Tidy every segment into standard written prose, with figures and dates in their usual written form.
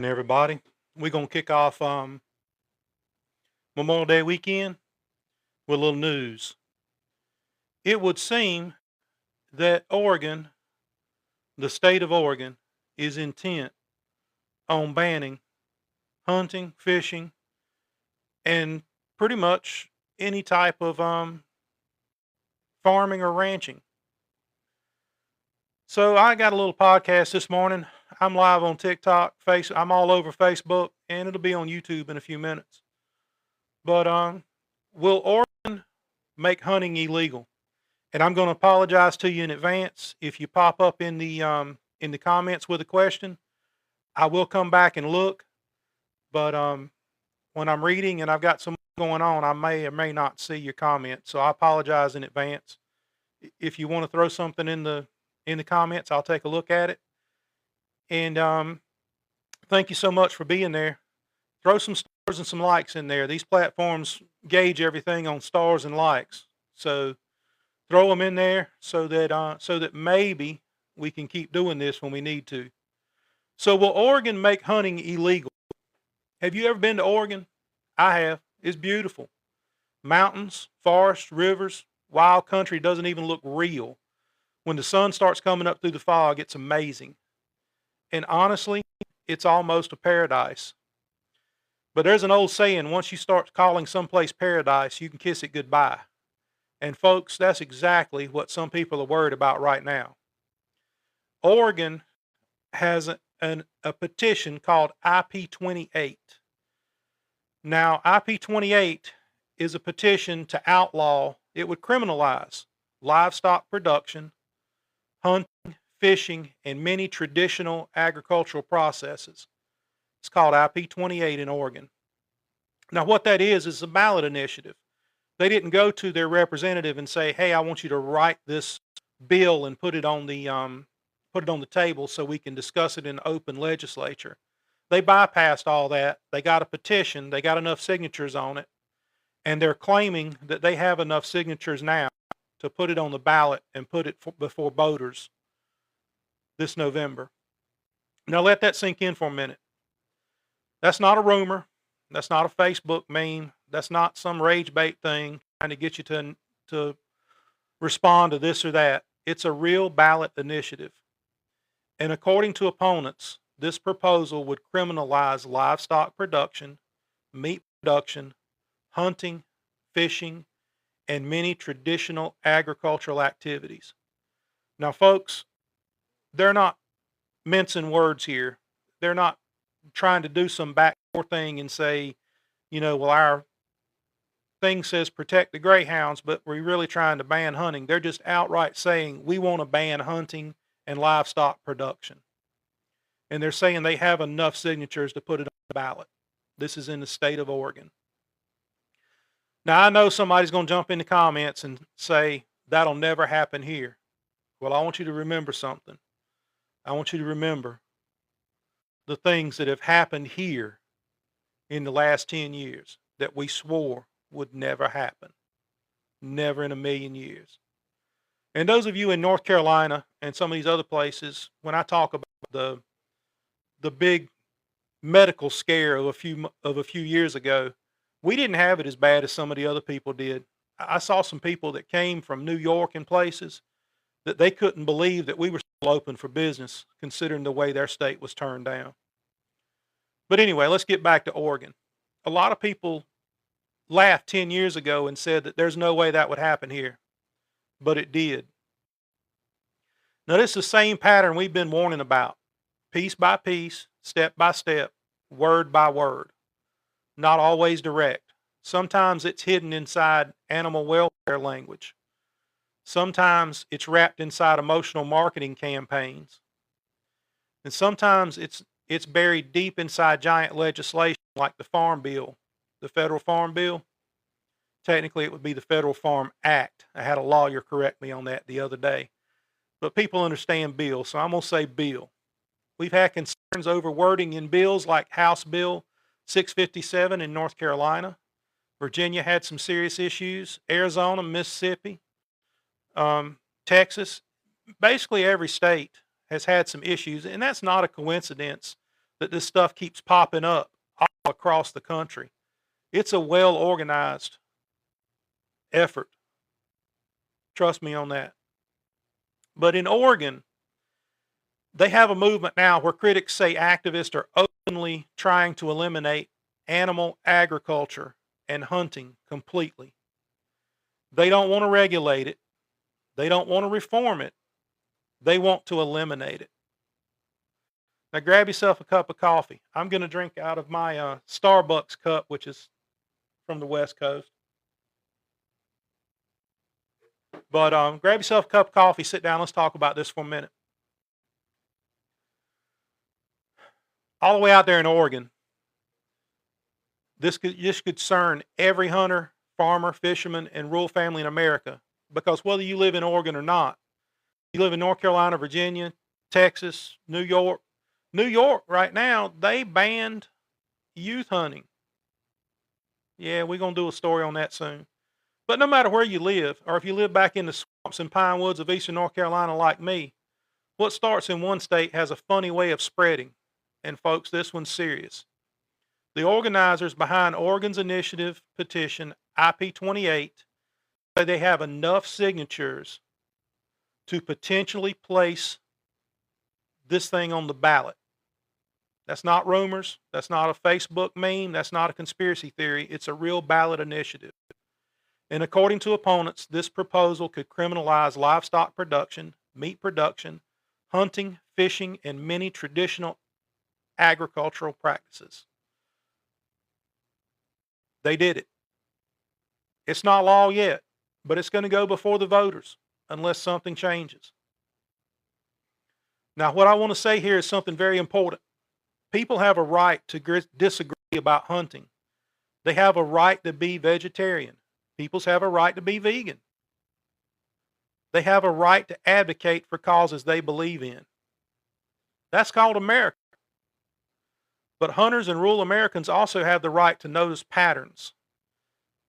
Everybody. We're gonna kick off Memorial Day weekend with a little news. It would seem that Oregon, the state of Oregon, is intent on banning hunting, fishing, and pretty much any type of farming or ranching. So I got a little podcast this morning. I'm live on TikTok, I'm all over Facebook, and it'll be on YouTube in a few minutes. But will Oregon make hunting illegal? And I'm going to apologize to you in advance if you pop up in the comments with a question. I will come back and look, but when I'm reading and I've got some going on, I may or may not see your comment. So I apologize in advance. If you want to throw something in the comments, I'll take a look at it. And thank you so much for being there. Throw some stars and some likes in there. These platforms gauge everything on stars and likes. So throw them in there so that maybe we can keep doing this when we need to. So will Oregon make hunting illegal? Have you ever been to Oregon? I have. It's beautiful. Mountains, forests, rivers, wild country doesn't even look real. When the sun starts coming up through the fog, it's amazing. And honestly, it's almost a paradise. But there's an old saying, once you start calling someplace paradise, you can kiss it goodbye. And folks, that's exactly what some people are worried about right now. Oregon has a petition called IP28. Now, IP28 is a petition to outlaw, it would criminalize livestock production, hunting, fishing, and many traditional agricultural processes. It's called IP28 in Oregon. Now, what that is a ballot initiative. They didn't go to their representative and say, "Hey, I want you to write this bill and put it on the table so we can discuss it in open legislature." They bypassed all that. They got a petition. They got enough signatures on it, and they're claiming that they have enough signatures now to put it on the ballot and put it before voters this November. Now let that sink in for a minute. That's not a rumor. That's not a Facebook meme. That's not some rage bait thing trying to get you to respond to this or that. It's a real ballot initiative. And according to opponents, this proposal would criminalize livestock production, meat production, hunting, fishing, and many traditional agricultural activities. Now, folks, they're not mincing words here. They're not trying to do some backdoor thing and say, well, our thing says protect the greyhounds, but we're really trying to ban hunting. They're just outright saying we want to ban hunting and livestock production. And they're saying they have enough signatures to put it on the ballot. This is in the state of Oregon. Now, I know somebody's going to jump in the comments and say that'll never happen here. Well, I want you to remember something. I want you to remember the things that have happened here in the last 10 years that we swore would never happen. Never in a million years. And those of you in North Carolina and some of these other places, when I talk about the big medical scare of a few years ago, we didn't have it as bad as some of the other people did. I saw some people that came from New York and places that they couldn't believe that we were still open for business, considering the way their state was turned down. But anyway, let's get back to Oregon. A lot of people laughed 10 years ago and said that there's no way that would happen here, but it did. Now, this is the same pattern we've been warning about, piece by piece, step by step, word by word. Not always direct. Sometimes it's hidden inside animal welfare language. Sometimes it's wrapped inside emotional marketing campaigns. And sometimes it's buried deep inside giant legislation like the Farm Bill, the Federal Farm Bill. Technically, it would be the Federal Farm Act. I had a lawyer correct me on that the other day. But people understand bill, so I'm going to say bill. We've had concerns over wording in bills like House Bill 657 in North Carolina. Virginia had some serious issues. Arizona, Mississippi, Texas. Basically, every state has had some issues, and that's not a coincidence that this stuff keeps popping up all across the country. It's a well organized effort. Trust me on that. But in Oregon, they have a movement now where critics say activists are openly trying to eliminate animal agriculture and hunting completely. They don't want to regulate it. They don't want to reform it. They want to eliminate it. Now grab yourself a cup of coffee. I'm going to drink out of my Starbucks cup, which is from the West Coast. But grab yourself a cup of coffee, sit down, let's talk about this for a minute. All the way out there in Oregon, this could concern every hunter, farmer, fisherman, and rural family in America. Because whether you live in Oregon or not, you live in North Carolina, Virginia, Texas, New York. New York right now, they banned youth hunting. Yeah, we're going to do a story on that soon. But no matter where you live, or if you live back in the swamps and pine woods of eastern North Carolina like me, what starts in one state has a funny way of spreading. And folks, this one's serious. The organizers behind Oregon's initiative petition, IP28, say they have enough signatures to potentially place this thing on the ballot. That's not rumors. That's not a Facebook meme. That's not a conspiracy theory. It's a real ballot initiative. And according to opponents, this proposal could criminalize livestock production, meat production, hunting, fishing, and many traditional agricultural practices. They did it. It's not law yet, but it's going to go before the voters unless something changes. Now, what I want to say here is something very important. People have a right to disagree about hunting. They have a right to be vegetarian. People have a right to be vegan. They have a right to advocate for causes they believe in. That's called America. But hunters and rural Americans also have the right to notice patterns.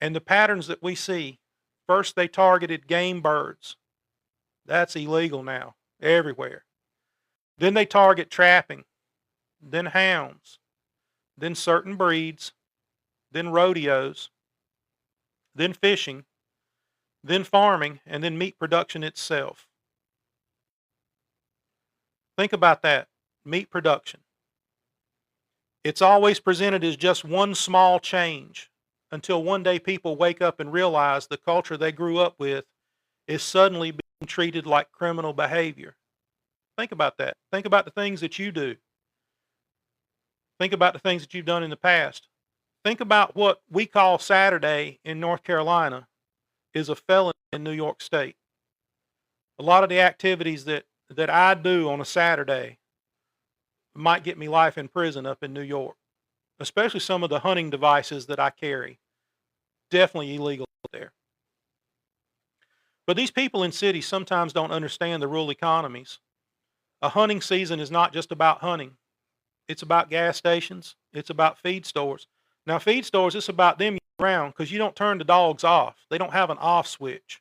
And the patterns that we see, first they targeted game birds. That's illegal now, everywhere. Then they target trapping, then hounds, then certain breeds, then rodeos, then fishing, then farming, and then meat production itself. Think about that, meat production. It's always presented as just one small change until one day people wake up and realize the culture they grew up with is suddenly being treated like criminal behavior. Think about that. Think about the things that you do. Think about the things that you've done in the past. Think about what we call Saturday in North Carolina is a felony in New York State. A lot of the activities that I do on a Saturday might get me life in prison up in New York, especially some of the hunting devices that I carry. Definitely illegal there. But these people in cities sometimes don't understand the rural economies. A hunting season is not just about hunting. It's about gas stations. It's about feed stores. Now, feed stores, it's about them around because you don't turn the dogs off. They don't have an off switch.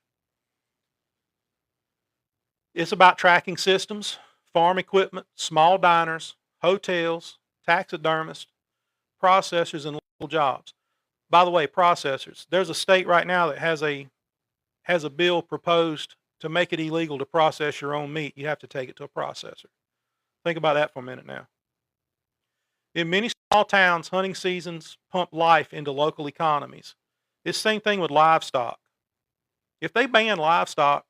It's about tracking systems, farm equipment, small diners, hotels, taxidermists, processors, and local jobs. By the way, processors. There's a state right now that has a bill proposed to make it illegal to process your own meat. You have to take it to a processor. Think about that for a minute now. In many small towns, hunting seasons pump life into local economies. It's the same thing with livestock. If they ban livestock,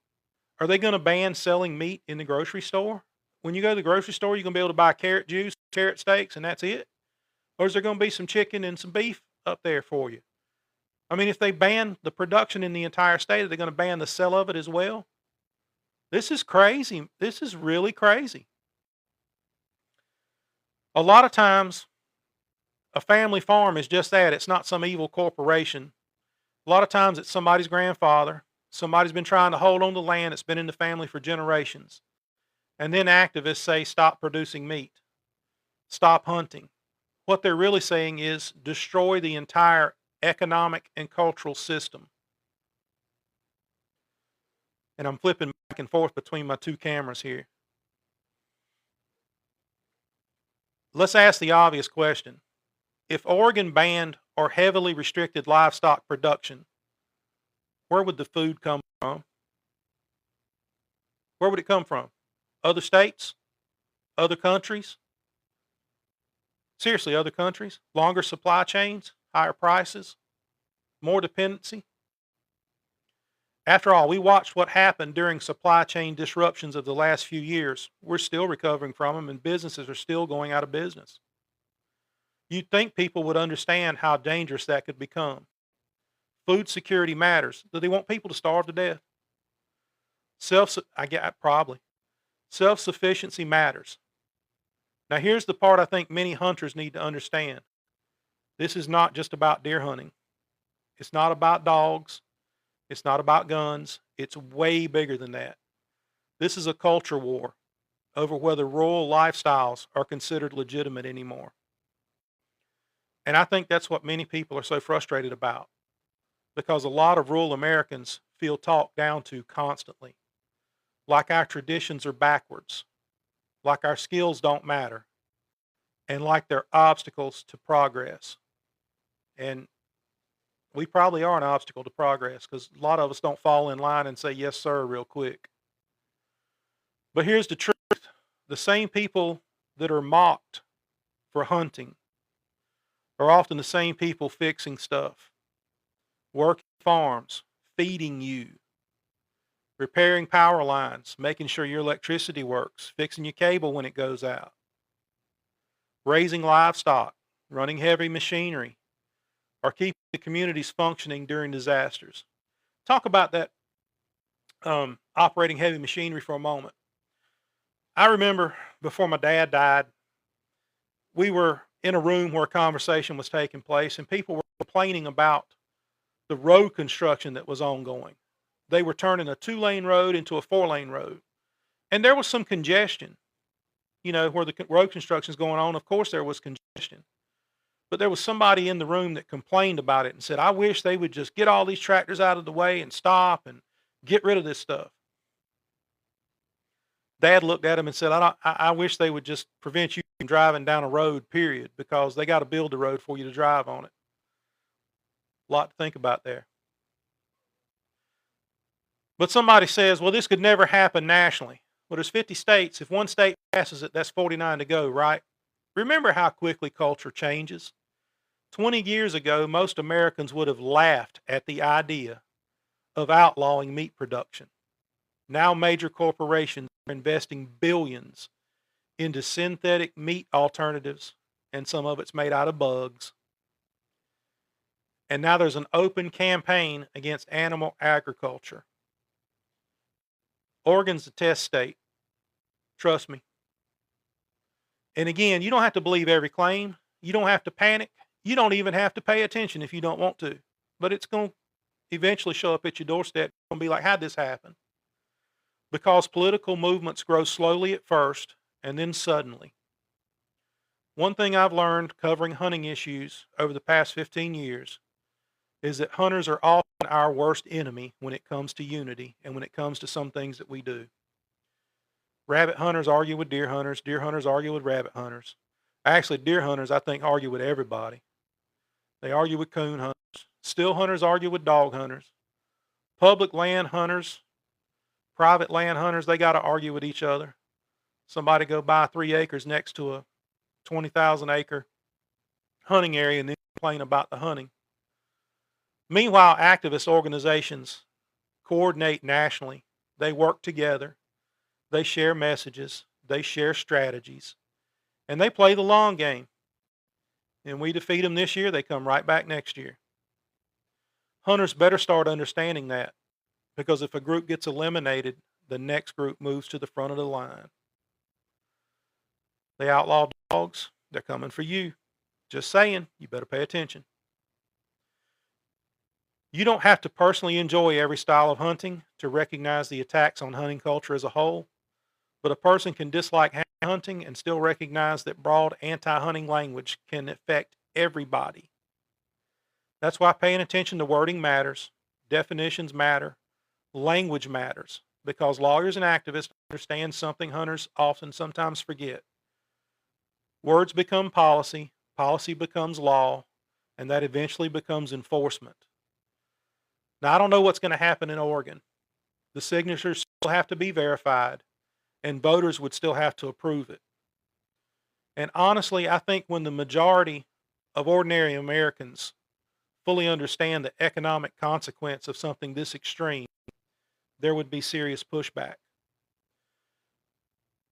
are they going to ban selling meat in the grocery store? When you go to the grocery store, you're going to be able to buy carrot juice, carrot steaks, and that's it? Or is there going to be some chicken and some beef up there for you? I mean, if they ban the production in the entire state, are they going to ban the sale of it as well? This is crazy. This is really crazy. A lot of times, a family farm is just that. It's not some evil corporation. A lot of times, it's somebody's grandfather. Somebody's been trying to hold on to land that's been in the family for generations. And then activists say, stop producing meat. Stop hunting. What they're really saying is destroy the entire economic and cultural system. And I'm flipping back and forth between my two cameras here. let's ask the obvious question. If Oregon banned or heavily restricted livestock production, where would the food come from? Where would it come from? Other states? Other countries? Seriously, other countries? Longer supply chains? Higher prices? More dependency? After all, we watched what happened during supply chain disruptions of the last few years. We're still recovering from them, and businesses are still going out of business. You'd think people would understand how dangerous that could become. Food security matters. Do they want people to starve to death? Probably. Self-sufficiency matters. Now, here's the part I think many hunters need to understand. This is not just about deer hunting. It's not about dogs. It's not about guns. It's way bigger than that. This is a culture war over whether rural lifestyles are considered legitimate anymore. And I think that's what many people are so frustrated about, because a lot of rural Americans feel talked down to constantly, like our traditions are backwards, like our skills don't matter, and like they're obstacles to progress. And we probably are an obstacle to progress because a lot of us don't fall in line and say, yes, sir, real quick. But here's the truth. The same people that are mocked for hunting are often the same people fixing stuff, working farms, feeding you, repairing power lines, making sure your electricity works, fixing your cable when it goes out, raising livestock, running heavy machinery, or keeping the communities functioning during disasters. Talk about that operating heavy machinery for a moment. I remember before my dad died, we were in a room where a conversation was taking place, and people were complaining about the road construction that was ongoing. They were turning a 2-lane road into a 4-lane road. And there was some congestion, where the road construction is going on. Of course, there was congestion. But there was somebody in the room that complained about it and said, I wish they would just get all these tractors out of the way and stop and get rid of this stuff. Dad looked at him and said, I wish they would just prevent you from driving down a road, period, because they got to build the road for you to drive on it. A lot to think about there. But somebody says, well, this could never happen nationally. Well, there's 50 states. If one state passes it, that's 49 to go, right? Remember how quickly culture changes. 20 years ago, most Americans would have laughed at the idea of outlawing meat production. Now major corporations are investing billions into synthetic meat alternatives, and some of it's made out of bugs. And now there's an open campaign against animal agriculture. Oregon's a test state. Trust me. And again, you don't have to believe every claim. You don't have to panic. You don't even have to pay attention if you don't want to. But it's going to eventually show up at your doorstep. It's going to be like, how'd this happen? Because political movements grow slowly at first and then suddenly. One thing I've learned covering hunting issues over the past 15 years is that hunters are often our worst enemy when it comes to unity and when it comes to some things that we do. Rabbit hunters argue with deer hunters argue with rabbit hunters. Actually, deer hunters, I think, argue with everybody. They argue with coon hunters. Still hunters argue with dog hunters. Public land hunters, private land hunters, they got to argue with each other. Somebody go buy 3 acres next to a 20,000 acre hunting area and then complain about the hunting. Meanwhile, activist organizations coordinate nationally. They work together. They share messages. They share strategies. And they play the long game. And we defeat them this year, they come right back next year. Hunters better start understanding that, because if a group gets eliminated, the next group moves to the front of the line. They outlaw dogs, they're coming for you. Just saying, you better pay attention. You don't have to personally enjoy every style of hunting to recognize the attacks on hunting culture as a whole, but a person can dislike hunting and still recognize that broad anti-hunting language can affect everybody. That's why paying attention to wording matters, definitions matter, language matters, because lawyers and activists understand something hunters often sometimes forget. Words become policy, policy becomes law, and that eventually becomes enforcement. Now, I don't know what's going to happen in Oregon. The signatures still have to be verified, and voters would still have to approve it. And honestly, I think when the majority of ordinary Americans fully understand the economic consequence of something this extreme, there would be serious pushback.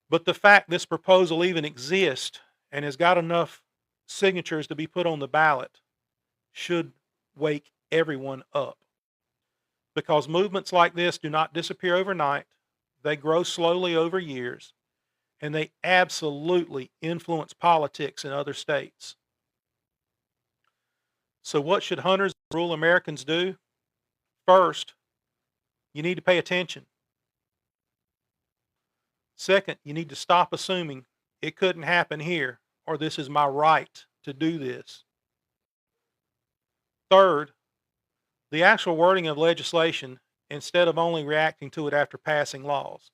But the fact this proposal even exists and has got enough signatures to be put on the ballot should wake everyone up. Because movements like this do not disappear overnight. They grow slowly over years, and they absolutely influence politics in other states. So what should hunters and rural Americans do? First, you need to pay attention. Second, you need to stop assuming it couldn't happen here or this is my right to do this. Third, the actual wording of legislation, instead of only reacting to it after passing laws.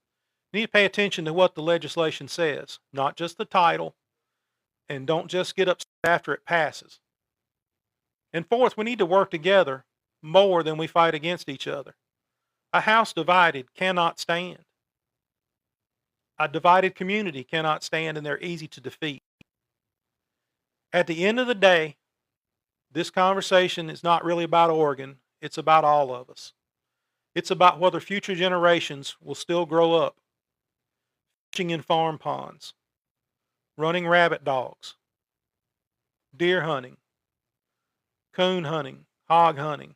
You need to pay attention to what the legislation says, not just the title, and don't just get upset after it passes. And fourth, we need to work together more than we fight against each other. A house divided cannot stand. A divided community cannot stand, and they're easy to defeat. At the end of the day, this conversation is not really about Oregon. It's about all of us. It's about whether future generations will still grow up fishing in farm ponds, running rabbit dogs, deer hunting, coon hunting, hog hunting,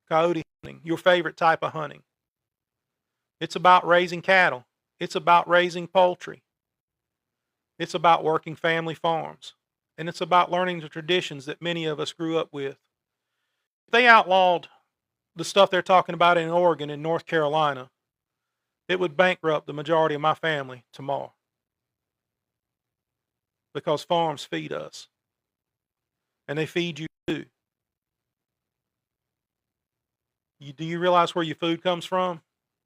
coyote hunting, your favorite type of hunting. It's about raising cattle. It's about raising poultry. It's about working family farms. And it's about learning the traditions that many of us grew up with. If they outlawed the stuff they're talking about in Oregon and North Carolina, it would bankrupt the majority of my family tomorrow. Because farms feed us. And they feed you too. Do you realize where your food comes from?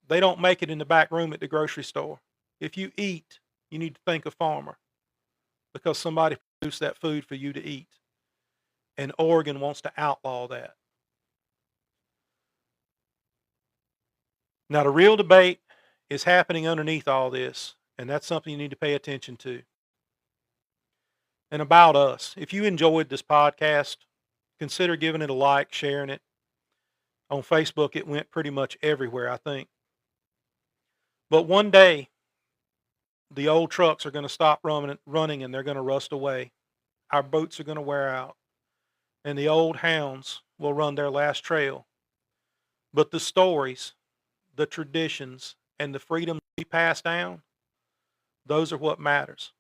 They don't make it in the back room at the grocery store. If you eat, you need to think of farmer. Because somebody produced that food for you to eat. And Oregon wants to outlaw that. Now, the real debate is happening underneath all this, and that's something you need to pay attention to. And about us, if you enjoyed this podcast, consider giving it a like, sharing it. On Facebook, it went pretty much everywhere, I think. But one day, the old trucks are going to stop running and they're going to rust away. Our boots are going to wear out. And the old hounds will run their last trail. But the stories, the traditions, and the freedoms we pass down, those are what matters.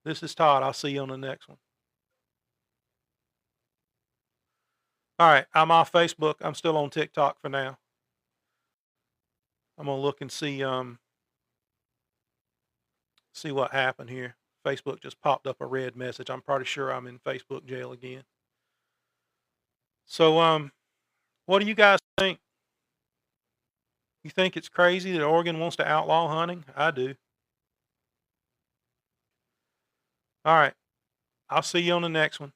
This is Todd. I'll see you on the next one. All right, I'm off Facebook. I'm still on TikTok for now. I'm gonna look and see what happened here. Facebook just popped up a red message. I'm pretty sure I'm in Facebook jail again. So what do you guys think? You think it's crazy that Oregon wants to outlaw hunting? I do. All right. I'll see you on the next one.